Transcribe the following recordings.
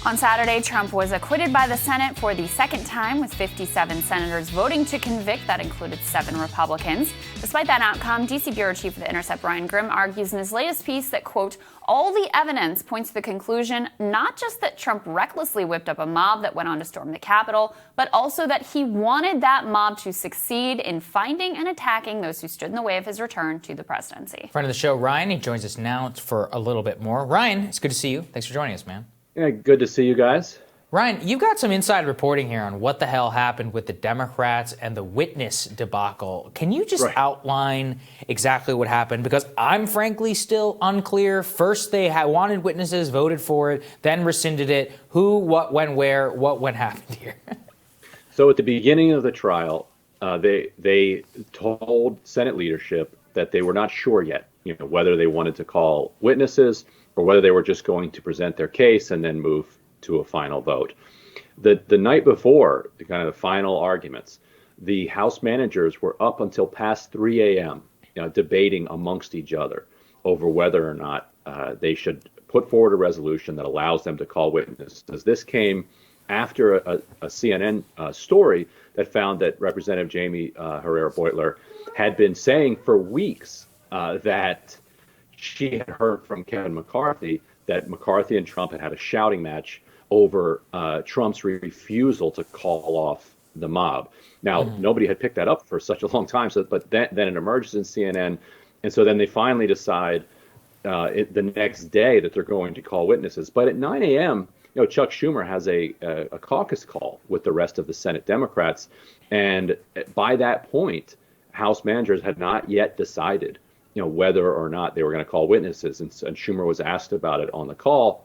On Saturday, Trump was acquitted by the Senate for the second time, with 57 senators voting to convict. That included 7 Republicans. Despite that outcome, D.C. Bureau Chief of the Intercept Brian Grimm argues in his latest piece that, quote, all the evidence points to the conclusion not just that Trump recklessly whipped up a mob that went on to storm the Capitol, but also that he wanted that mob to succeed in finding and attacking those who stood in the way of his return to the presidency. Friend of the show, Ryan, he joins us now for a little bit more. Ryan, it's good to see you. Thanks for joining us, man. Yeah, good to see you guys. Ryan, you've got some inside reporting here on what the hell happened with the Democrats and the witness debacle. Can you just outline exactly what happened? Because I'm frankly still unclear. First, they wanted witnesses, voted for it, then rescinded it. Who, what, when, where, what happened here? So at the beginning of the trial, they told Senate leadership that they were not sure yet, whether they wanted to call witnesses or whether they were just going to present their case and then move to a final vote. The night before, kind of the final arguments, the House managers were up until past 3 a.m. Debating amongst each other over whether or not they should put forward a resolution that allows them to call witnesses. This came after a CNN story that found that Representative Jamie Herrera Beutler had been saying for weeks that she had heard from Kevin McCarthy that McCarthy and Trump had a shouting match over Trump's refusal to call off the mob. Now, nobody had picked that up for such a long time, but then it emerges in CNN. And so then they finally decide the next day that they're going to call witnesses. But at 9 a.m., Chuck Schumer has a caucus call with the rest of the Senate Democrats. And by that point, House managers had not yet decided whether or not they were going to call witnesses. And Schumer was asked about it on the call.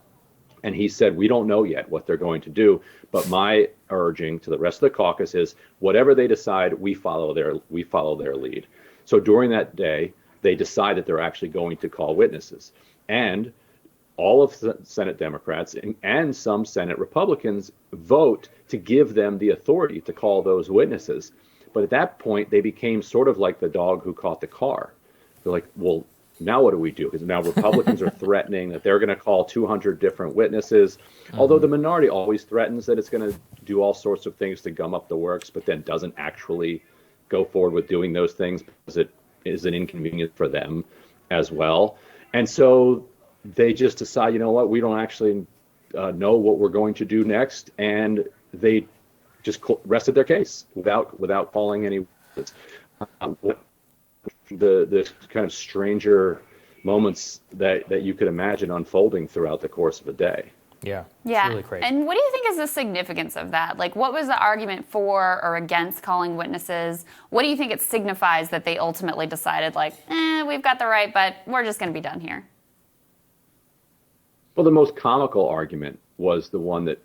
And he said, we don't know yet what they're going to do. But my urging to the rest of the caucus is whatever they decide, we follow their lead. So during that day, they decide that they're actually going to call witnesses. And all of the Senate Democrats and some Senate Republicans vote to give them the authority to call those witnesses. But at that point, they became sort of like the dog who caught the car. They're like, well, now what do we do? Because now Republicans are threatening that they're going to call 200 different witnesses, although the minority always threatens that it's going to do all sorts of things to gum up the works, but then doesn't actually go forward with doing those things because it is an inconvenience for them as well. And so they just decide, you know what, we don't actually know what we're going to do next. And they just rested their case without calling any witnesses. The kind of stranger moments that you could imagine unfolding throughout the course of a day. Yeah. It's really crazy. And what do you think is the significance of that? Like, what was the argument for or against calling witnesses? What do you think it signifies that they ultimately decided, like, we've got the right, but we're just going to be done here? Well, the most comical argument was the one that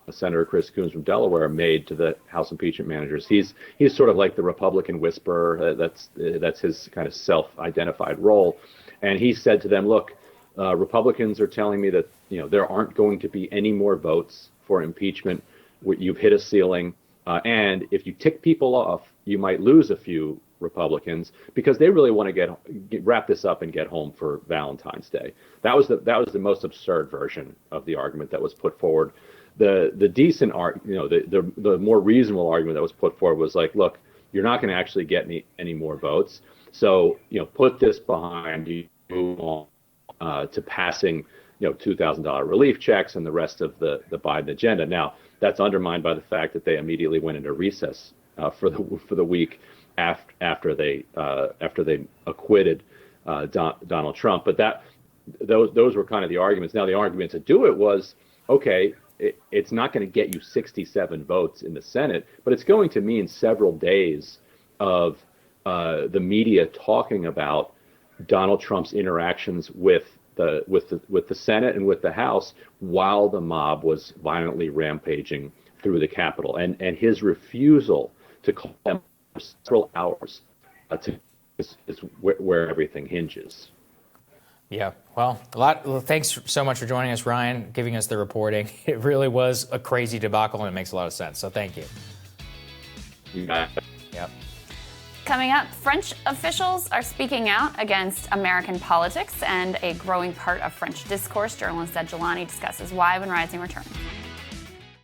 Senator Chris Coons from Delaware made to the House impeachment managers. He's sort of like the Republican whisperer. That's his kind of self-identified role. And he said to them, look, Republicans are telling me that there aren't going to be any more votes for impeachment. You've hit a ceiling. And if you tick people off, you might lose a few Republicans because they really want to wrap this up and get home for Valentine's Day. That was the most absurd version of the argument that was put forward. The decent the more reasonable argument that was put forward was like, look, you're not going to actually get any more votes. So put this behind you, move on to passing $2,000 relief checks and the rest of the Biden agenda. Now that's undermined by the fact that they immediately went into recess for the week after they acquitted Donald Trump. But those were kind of the arguments. Now the argument to do it was, okay, it's not going to get you 67 votes in the Senate, but it's going to mean several days of the media talking about Donald Trump's interactions with the Senate and with the House while the mob was violently rampaging through the Capitol, and his refusal to call them for several hours is where everything hinges. Yeah, well, thanks so much for joining us, Ryan, giving us the reporting. It really was a crazy debacle, and it makes a lot of sense. So thank you. You got it. Yep. Coming up, French officials are speaking out against American politics and a growing part of French discourse. Journalist Ed Jelani discusses why when Rising returns.